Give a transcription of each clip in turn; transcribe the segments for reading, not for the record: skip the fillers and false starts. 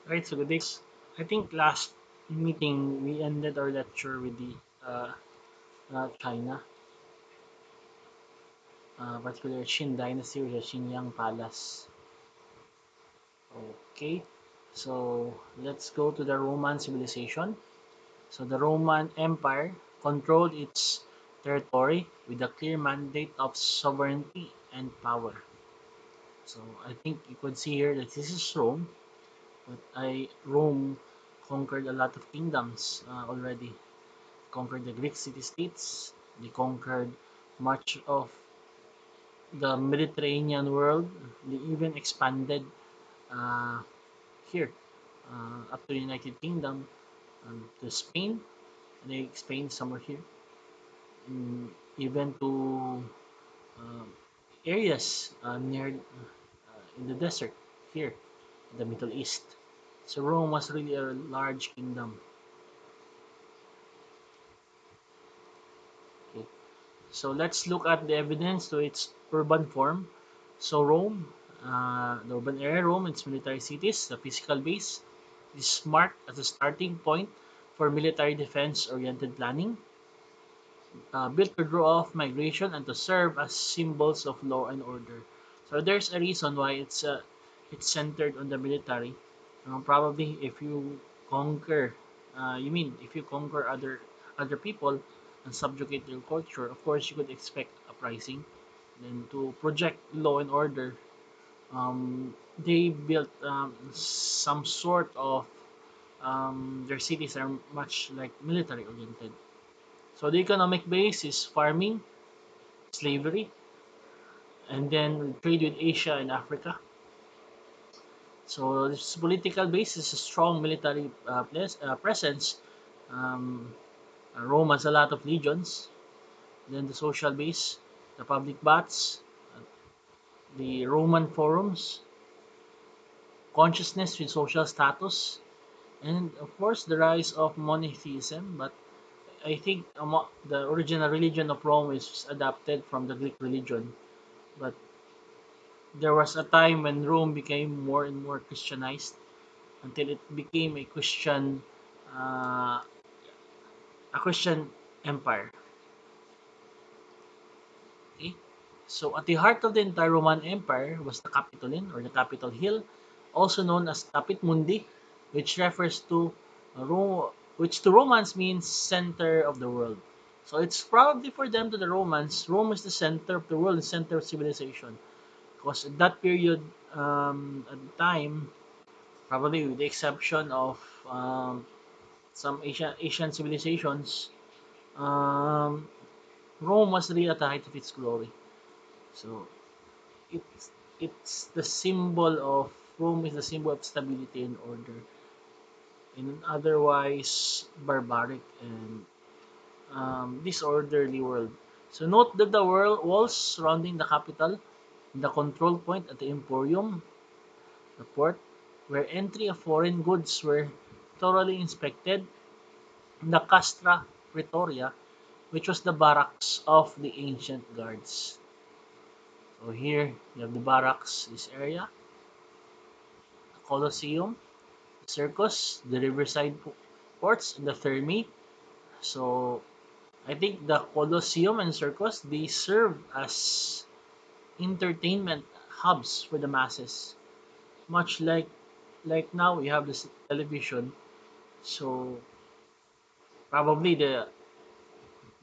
Right, so good day. I think last meeting we ended our lecture with the China, particularly Qin Dynasty or the Xinyang Palace. Okay, so let's go to the Roman civilization. So the Roman Empire controlled its territory with a clear mandate of sovereignty and power. So I think you could see here that this is Rome, but Rome conquered a lot of kingdoms already. Conquered the Greek city-states. They conquered much of the Mediterranean world. They even expanded uh, here up to the United Kingdom, to Spain. They expanded somewhere here, even to uh, areas near in the desert here in the Middle East. So Rome was really a large kingdom. Okay. So let's look at the evidence to its urban form. So Rome, the urban area, Rome, its military cities, the physical base is marked as a starting point for military defense-oriented planning, built to draw off migration and to serve as symbols of law and order. So there's a reason why it's centered on the military. Probably if you conquer, you mean if you conquer other people and subjugate their culture, of course you could expect uprising. Then to project law and order, they built some sort of their cities are much like military oriented. So the economic base is farming, slavery, and then trade with Asia and Africa. So this political base is a strong military presence. Um, Rome has a lot of legions. Then the social base, the public baths, the Roman forums, consciousness with social status, and of course the rise of monotheism. But I think the original religion of Rome is adapted from the Greek religion. But there was a time when Rome became more and more Christianized until it became uh, a Christian empire. Okay? So at the heart of the entire Roman Empire was the Capitolin or the Capitol Hill, also known as Capit Mundi, which refers to which to Romans means center of the world. So it's probably for them to the Romans, Rome is the center of the world, the center of civilization. Because at that period, at the time, probably with the exception of some Asian civilizations, um, Rome was really at the height of its glory. So it's the symbol of Rome is the symbol of stability and order in an otherwise barbaric and disorderly world. So note that the walls surrounding the capital, the control point at the Emporium, the port, where entry of foreign goods were thoroughly inspected, the Castra Pretoria, which was the barracks of the ancient guards. So here you have the barracks, this area, the Colosseum, the Circus, the Riverside ports, and the Thermi. So I think the Colosseum and Circus they serve as entertainment hubs for the masses. Much like now we have this television. So probably the,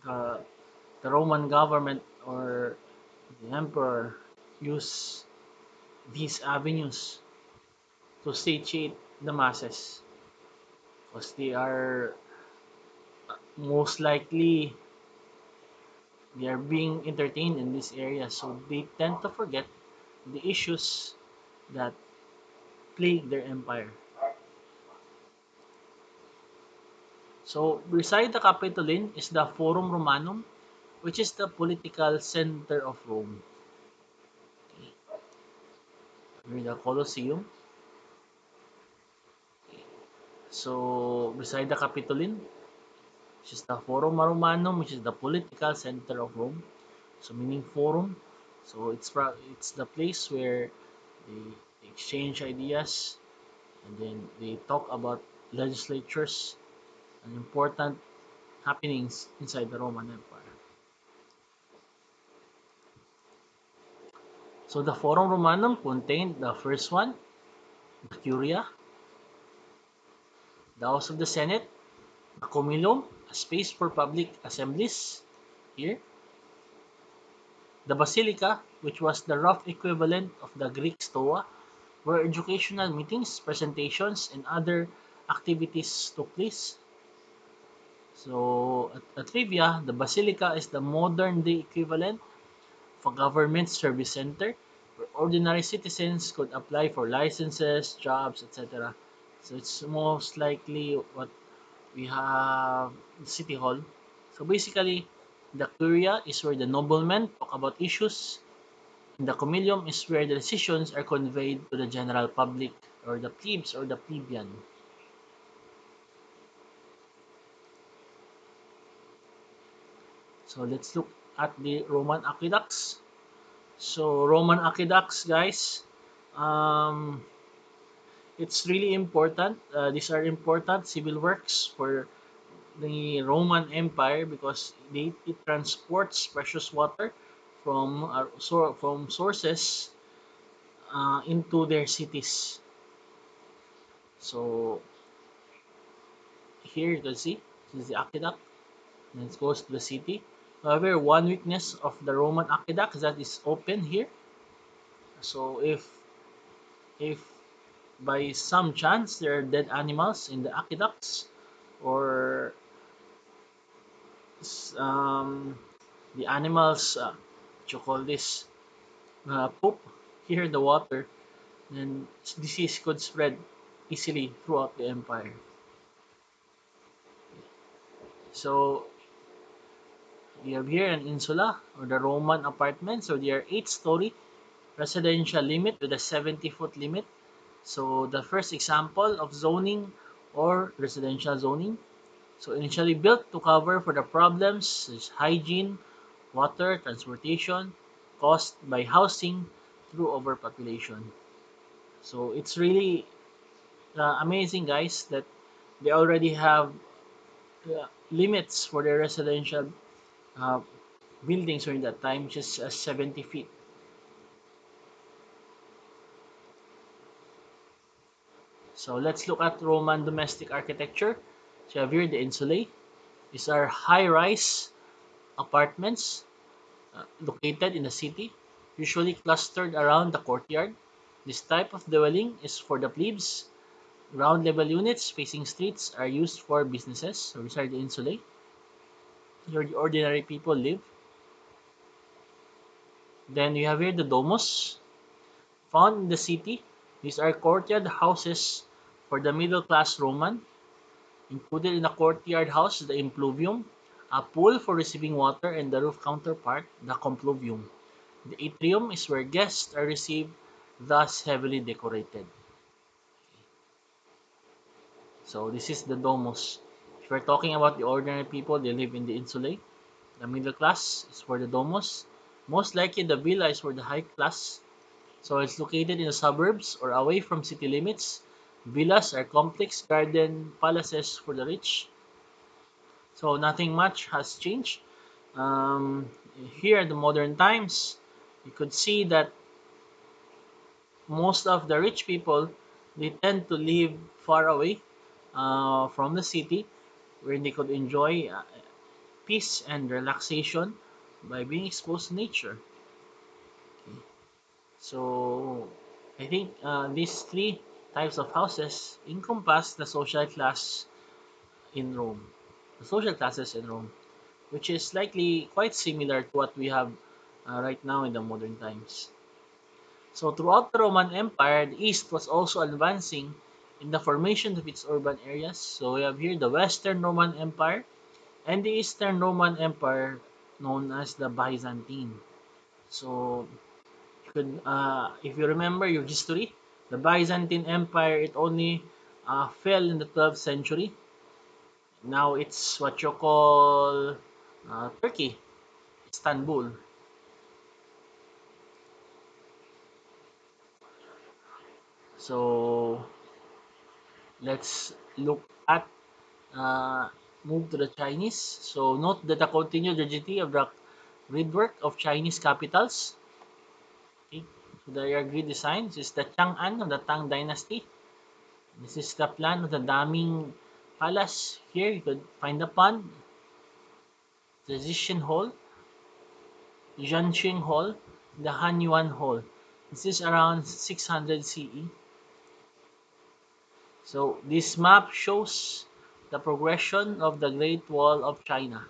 the Roman government or the emperor use these avenues to satiate the masses because they are most likely they are being entertained in this area, so they tend to forget the issues that plague their empire. So beside the Capitoline is the Forum Romanum, which is the political center of Rome. Near the Colosseum. So beside the Capitoline, which is the Forum Romanum, which is the political center of Rome. So meaning forum. So it's the place where they exchange ideas and then they talk about legislatures and important happenings inside the Roman Empire. So the Forum Romanum contained the first one, the Curia, the House of the Senate, the Comilium, a space for public assemblies here, the Basilica, which was the rough equivalent of the Greek Stoa, where educational meetings, presentations, and other activities took place. So, a trivia, the Basilica is the modern day equivalent of a government service center where ordinary citizens could apply for licenses, jobs, etc. So, it's most likely what we have City Hall. So, basically, the Curia is where the noblemen talk about issues, and the Comilium is where the decisions are conveyed to the general public or the plebes or the plebeian. So let's look at the Roman aqueducts. So Roman aqueducts, guys, um, it's really important. These are important civil works for the Roman Empire because it transports precious water from sources into their cities. So here you can see this is the aqueduct, and it goes to the city. However, one weakness of the Roman aqueduct is that it's open here. So if by some chance there are dead animals in the aqueducts, or um, the animals what you call this poop here in the water, then disease could spread easily throughout the empire. So we have here an insula or the Roman apartments. So they are 8-story residential limit with a 70-foot limit. So the first example of zoning or residential zoning. So initially built to cover for the problems such as hygiene, water, transportation, caused by housing through overpopulation. So it's really amazing, guys, that they already have limits for their residential uh, buildings during that time, which is 70 feet. So let's look at Roman domestic architecture. So you have here the insulae. These are high-rise apartments located in the city, usually clustered around the courtyard. This type of dwelling is for the plebes. Ground level units facing streets are used for businesses. So these are the insulae, where the ordinary people live. Then you have here the domus, found in the city. These are courtyard houses for the middle class Roman. Included in the courtyard house is the impluvium, a pool for receiving water, and the roof counterpart, the compluvium. The atrium is where guests are received, thus heavily decorated. So this is the domus. If we're talking about the ordinary people, they live in the insulae. The middle class is for the domus. Most likely the villa is for the high class. So it's located in the suburbs or away from city limits. Villas are complex garden palaces for the rich. So nothing much has changed. Um, Here in the modern times, you could see that most of the rich people, they tend to live far away from the city, where they could enjoy peace and relaxation by being exposed to nature. Okay. So I think these three types of houses encompass the social class in Rome, the social classes in Rome, which is likely quite similar to what we have right now in the modern times. So throughout the Roman Empire, the East was also advancing in the formation of its urban areas. So we have here the Western Roman Empire and the Eastern Roman Empire, known as the Byzantine. So you could, if you remember your history, the Byzantine Empire, it only fell in the 12th century. Now it's what you call Turkey, Istanbul. So Let's look at uh, move to the Chinese. So note that the continued rigidity of the gridwork of Chinese capitals. Okay. So there are grid designs. This is the Chang'an of the Tang Dynasty. This is the plan of the Daming Palace. Here you could find the pond, the Zixin Hall, Zhanxing Hall, the Hanyuan Hall. This is around 600 CE. So this map shows the progression of the Great Wall of China.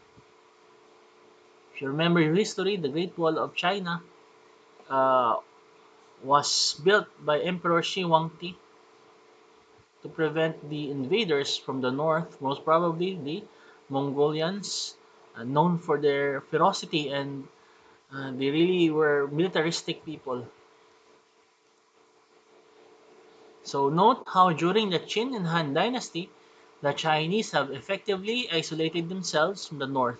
If you remember your history, the Great Wall of China uh, was built by Emperor Shi Huangdi to prevent the invaders from the north, most probably the Mongolians, known for their ferocity, and they really were militaristic people. So note how during the Qin and Han dynasty, the Chinese have effectively isolated themselves from the north,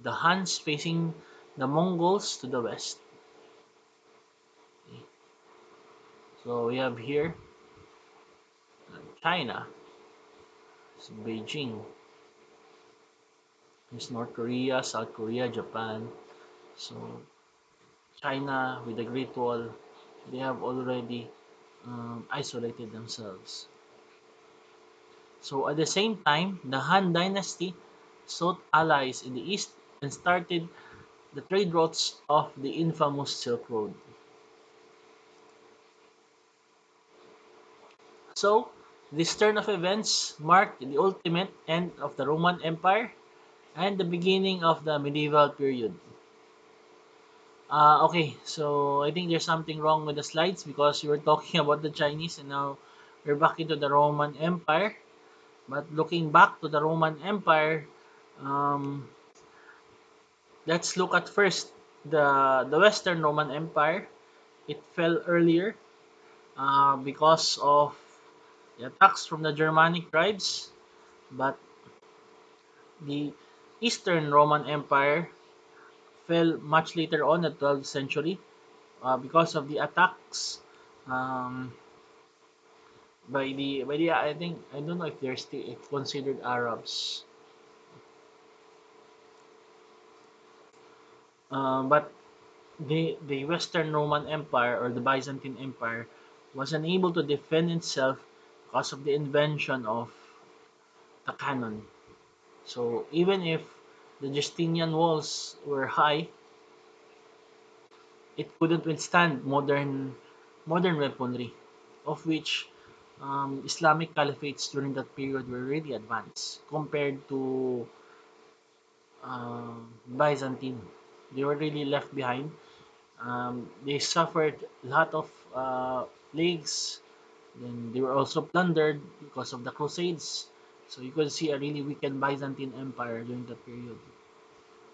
the Hans facing the Mongols to the west. Okay. So we have here China, so Beijing, there's North Korea, South Korea, Japan. So China with the Great Wall, they have already isolated themselves. So at the same time, the Han Dynasty sought allies in the east and started the trade routes of the infamous Silk Road. So this turn of events marked the ultimate end of the Roman Empire and the beginning of the medieval period. Okay, so I think there's something wrong with the slides because you were talking about the Chinese and now we're back into the Roman Empire. But looking back to the Roman Empire, um, let's look at first the Western Roman Empire. It fell earlier because of the attacks from the Germanic tribes, but the Eastern Roman Empire fell much later on, the 12th century, because of the attacks um, by the I think I don't know if they're still considered Arabs, but the Western Roman Empire or the Byzantine Empire was unable to defend itself because of the invention of the cannon. So even if the Justinian walls were high, it couldn't withstand modern weaponry, of which Islamic caliphates during that period were really advanced compared to Byzantine. They were really left behind. They suffered a lot of plagues. Then they were also plundered because of the Crusades. So you could see a really weakened Byzantine Empire during that period.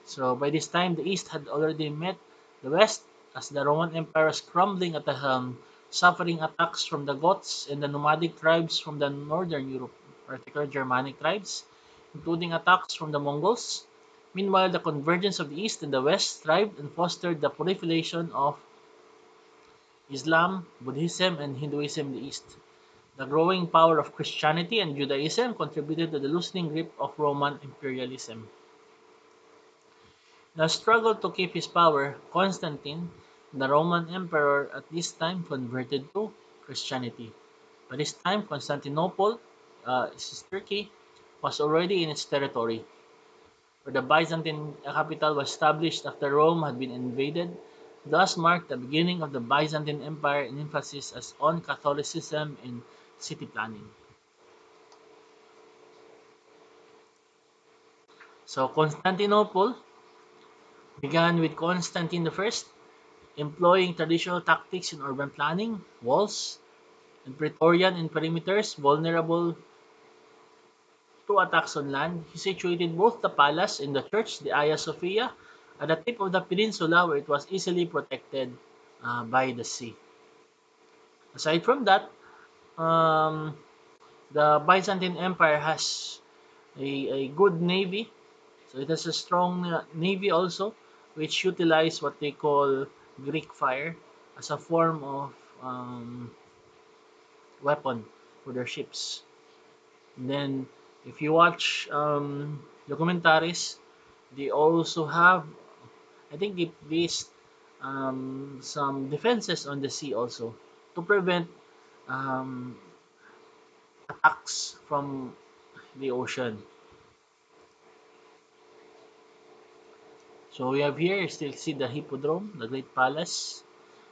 So by this time, the East had already met the West as the Roman Empire was crumbling at the helm, suffering attacks from the Goths and the nomadic tribes from the northern Europe, particularly Germanic tribes, including attacks from the Mongols. Meanwhile, the convergence of the East and the West thrived and fostered the proliferation of Islam, Buddhism, and Hinduism in the East. The growing power of Christianity and Judaism contributed to the loosening grip of Roman imperialism. In a struggle to keep his power, Constantine, the Roman emperor at this time, converted to Christianity. By this time, Constantinople, Turkey, was already in its territory, where the Byzantine capital was established after Rome had been invaded, thus marked the beginning of the Byzantine Empire in emphasis as on Catholicism and city planning. So Constantinople began with Constantine I, employing traditional tactics in urban planning, walls, and Praetorian and perimeters vulnerable to attacks on land. He situated both the palace and the church, the Hagia Sophia, at the tip of the peninsula where it was easily protected by the sea. Aside from that, um, the Byzantine Empire has a good navy. So it has a strong navy also, which utilize what they call Greek fire as a form of weapon. for their ships. And then, if you watch documentaries, they also have, I think they placed some defenses on the sea also to prevent um, attacks from the ocean. So we have here, you still see the Hippodrome, the Great Palace.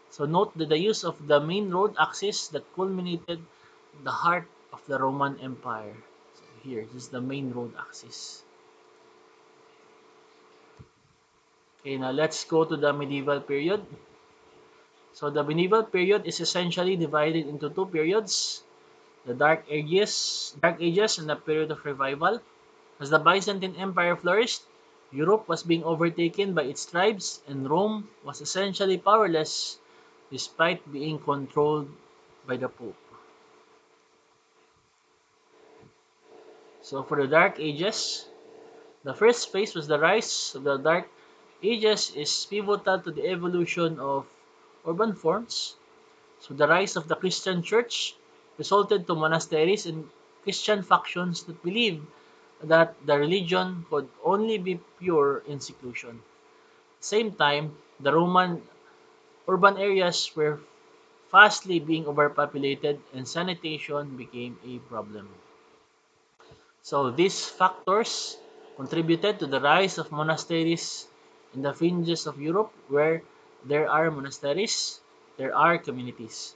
So note that the use of the main road axis that culminated the heart of the Roman Empire. So here, this is the main road axis. Okay, now let's go to the medieval period. So the medieval period is essentially divided into two periods, the Dark Ages and the period of revival. As the Byzantine Empire flourished, Europe was being overtaken by its tribes and Rome was essentially powerless despite being controlled by the Pope. So for the Dark Ages, the first phase was the rise of the Dark Ages is pivotal to the evolution of urban forms. So the rise of the Christian church resulted to monasteries and Christian factions that believed that the religion could only be pure in seclusion. Same time, the Roman urban areas were fastly being overpopulated and sanitation became a problem. So these factors contributed to the rise of monasteries in the fringes of Europe where there are monasteries, there are communities.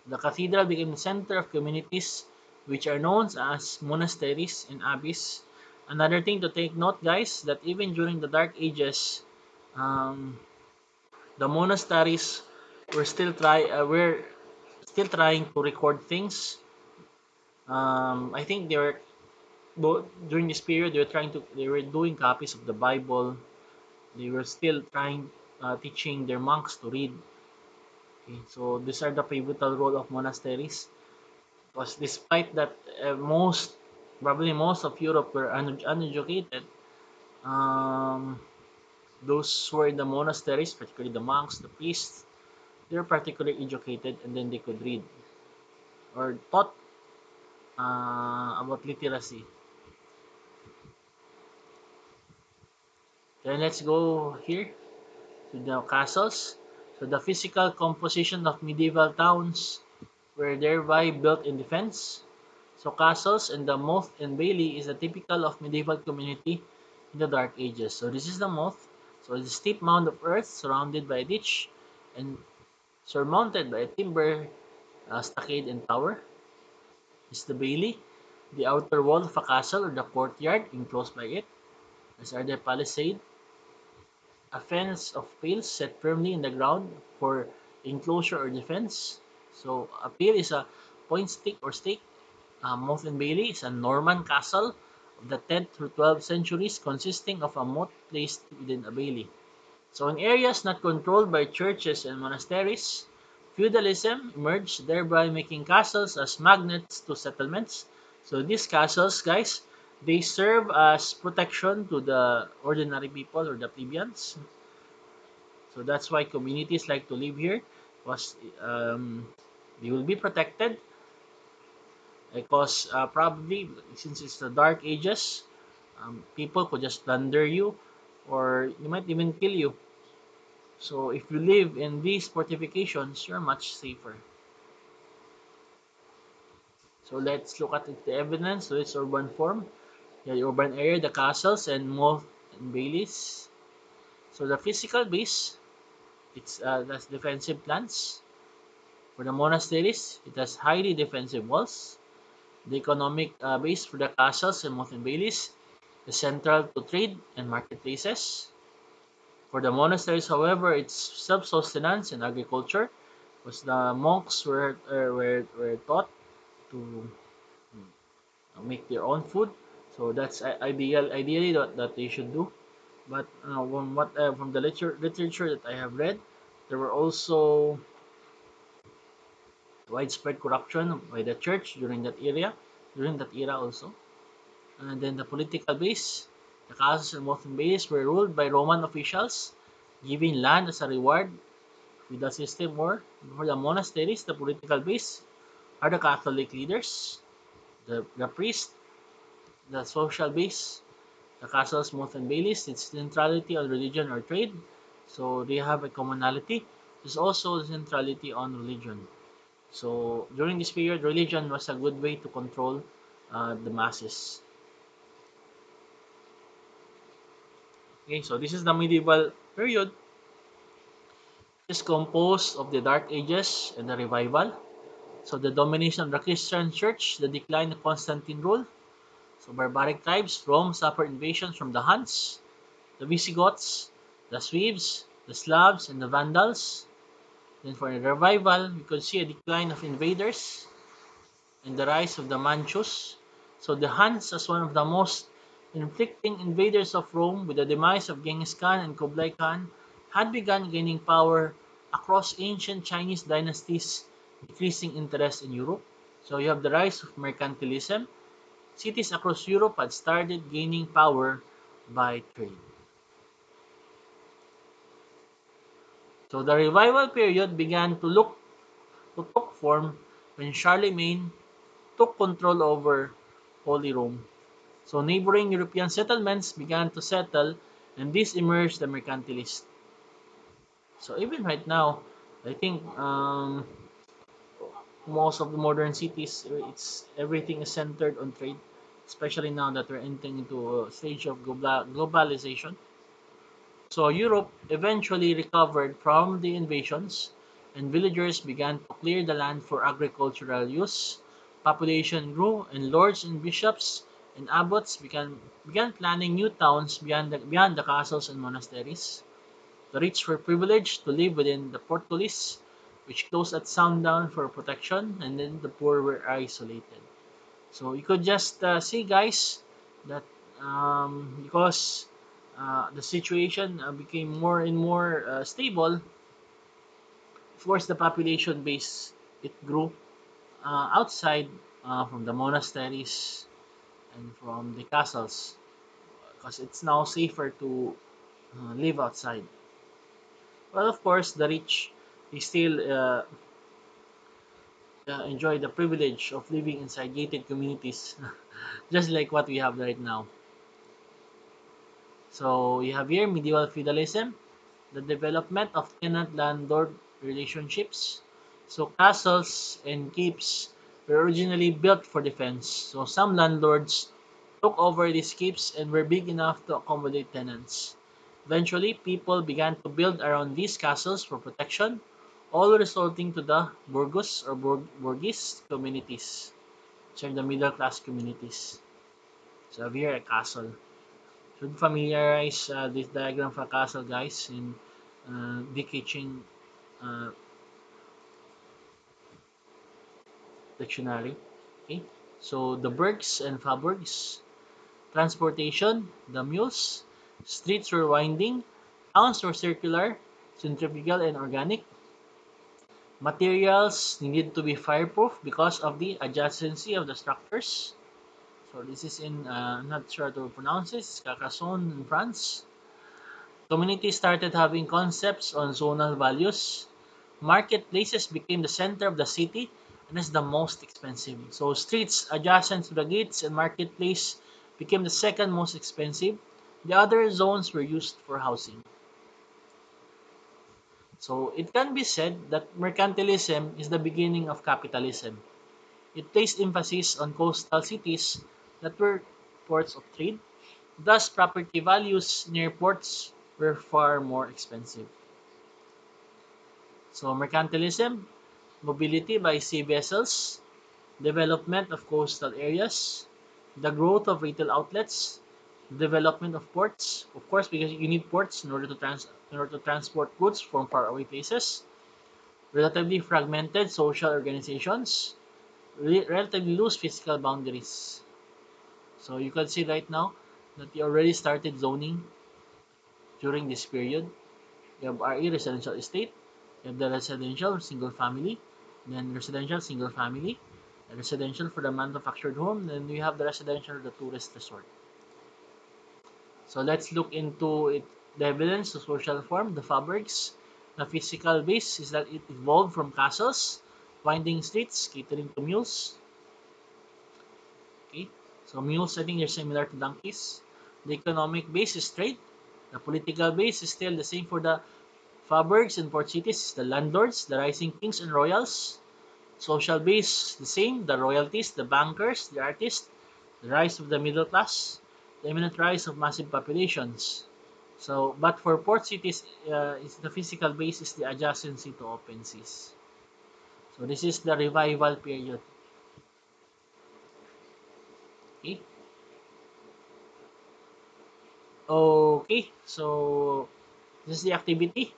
The cathedral became the center of communities which are known as monasteries and abbeys. Another thing to take note, guys, that even during the Dark Ages, um, the monasteries were still trying to record things. I think they were during this period they were doing copies of the Bible. They were still trying teaching their monks to read. Okay, so these are the pivotal role of monasteries. Because despite that, probably most of Europe were uneducated. Um, those who were in the monasteries, particularly the monks, the priests, they were particularly educated, and then they could read or taught about literacy. Then let's go here to the castles. So the physical composition of medieval towns were thereby built in defense. So castles and the moat and bailey is a typical of medieval community in the Dark Ages. So this is the moat. So it's a steep mound of earth surrounded by a ditch and surmounted by a timber stockade and tower. This is the bailey, the outer wall of a castle or the courtyard enclosed by it. These are the palisade, a fence of pales set firmly in the ground for enclosure or defense. So a pale is a point stick or stake. Moat and Bailey is a Norman castle of the 10th through 12th centuries consisting of a moat placed within a bailey. So in areas not controlled by churches and monasteries, feudalism emerged, thereby making castles as magnets to settlements. So these castles, guys, they serve as protection to the ordinary people or the plebeians. So that's why communities like to live here because they will be protected because probably since it's the dark ages, people could just plunder you or they might even kill you. So if you live in these fortifications, you're much safer. So let's look at the evidence. So it's urban form. Yeah, the urban area, the castles and moat and bailies. So the physical base, that's defensive plans. For the monasteries, it has highly defensive walls. The economic base for the castles and moat and bailies is central to trade and marketplaces. For the monasteries, however, it's self-sustenance and agriculture, because the monks were taught to make their own food. So that's ideally that they should do. But from the literature that I have read, there were also widespread corruption by the church during that era also. And then the political base, the castles and mountain base were ruled by Roman officials, giving land as a reward with the system war. For the monasteries, the political base are the Catholic leaders. The priest, the social base, the castle's moat and baileys, its neutrality on religion or trade. So they have a commonality. There's also the centrality on religion. So during this period, religion was a good way to control the masses. Okay, so this is the medieval period. It's composed of the Dark Ages and the Revival. So the domination of the Christian Church, the decline of Constantine rule. So barbaric tribes, Rome suffered invasions from the Huns, the Visigoths, the Swedes, the Slavs, and the Vandals. Then for the revival, we could see a decline of invaders and the rise of the Manchus. So the Huns, as one of the most inflicting invaders of Rome with the demise of Genghis Khan and Kublai Khan, had begun gaining power across ancient Chinese dynasties, decreasing interest in Europe. So you have the rise of mercantilism. Cities across Europe had started gaining power by trade. So the revival period began to took form when Charlemagne took control over Holy Rome. So neighboring European settlements began to settle, and this emerged the mercantilist. So even right now, I think most of the modern cities, it's everything is centered on trade, especially now that we're entering into a stage of globalization. So Europe eventually recovered from the invasions, and villagers began to clear the land for agricultural use. Population grew, and lords and bishops and abbots began planning new towns beyond the castles and monasteries. The rich were privileged to live within the portcullis, which closed at sundown for protection, and then the poor were isolated. So you could just see, guys, that because the situation became more and more stable, of course, the population base it grew outside from the monasteries and from the castles because it's now safer to live outside. Well, of course, the rich they still enjoy the privilege of living inside gated communities, just like what we have right now. So you have here medieval feudalism, the development of tenant-landlord relationships. So castles and keeps were originally built for defense. So some landlords took over these keeps and were big enough to accommodate tenants. Eventually, people began to build around these castles for protection, all resulting to the burgos or burgese communities, which are the middle class communities. So here a castle. Should familiarize this diagram for castle, guys, in Dick Ching uh, dictionary. Okay, so the burgs and faubourgs, transportation, the mules, streets were winding, towns were circular, centrifugal and organic. Materials needed to be fireproof because of the adjacency of the structures. So this is in, I'm not sure how to pronounce this, Carcassonne in France. Communities started having concepts on zonal values. Marketplaces became the center of the city and is the most expensive. So streets adjacent to the gates and marketplace became the second most expensive. The other zones were used for housing. So it can be said that mercantilism is the beginning of capitalism. It placed emphasis on coastal cities that were ports of trade. Thus, property values near ports were far more expensive. So mercantilism, mobility by sea vessels, development of coastal areas, the growth of retail outlets, development of ports, of course, because you need ports in order to transport goods from faraway places, relatively fragmented social organizations, relatively loose physical boundaries. So you can see right now that you already started zoning during this period. You have RE residential estate, you have the residential single family, then residential single family, residential for the manufactured home, then we have the residential the tourist resort. So let's look into it. The evidence, the social form, the fabrics, the physical base is that it evolved from castles, winding streets, catering to mules, So mules, I think they're similar to donkeys. The economic base is trade. The political base is still the same for the faubourgs and port cities, the landlords, the rising kings and royals. Social base, the same, the royalties, the bankers, the artists, the rise of the middle class, the imminent rise of massive populations. So, but for port cities, is the physical base is the adjacency to open seas. So this is the revival period. Okay. Okay. So this is the activity.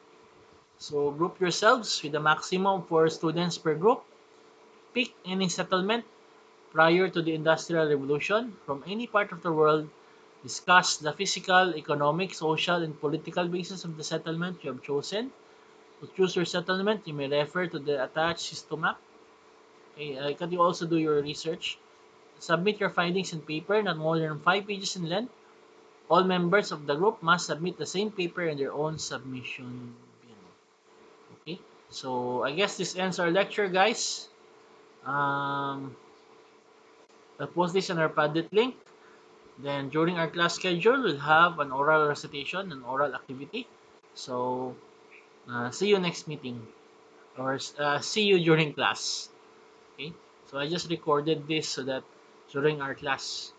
So group yourselves with a maximum of 4 students per group. Pick any settlement prior to the Industrial Revolution from any part of the world. Discuss the physical, economic, social, and political basis of the settlement you have chosen. To choose your settlement, you may refer to the attached system map. Okay, can you also do your research? Submit your findings in paper not more than 5 pages in length. All members of the group must submit the same paper in their own submission bin. Okay, so I guess this ends our lecture, guys. Um, I'll post this on our Padlet link. Then during our class schedule, we'll have an oral recitation, an oral activity. So see you next meeting or see you during class. Okay. So I just recorded this so that during our class,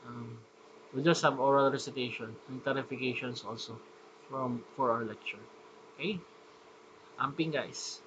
um, we'll just have oral recitation and clarifications also for our lecture. Okay. Amping guys.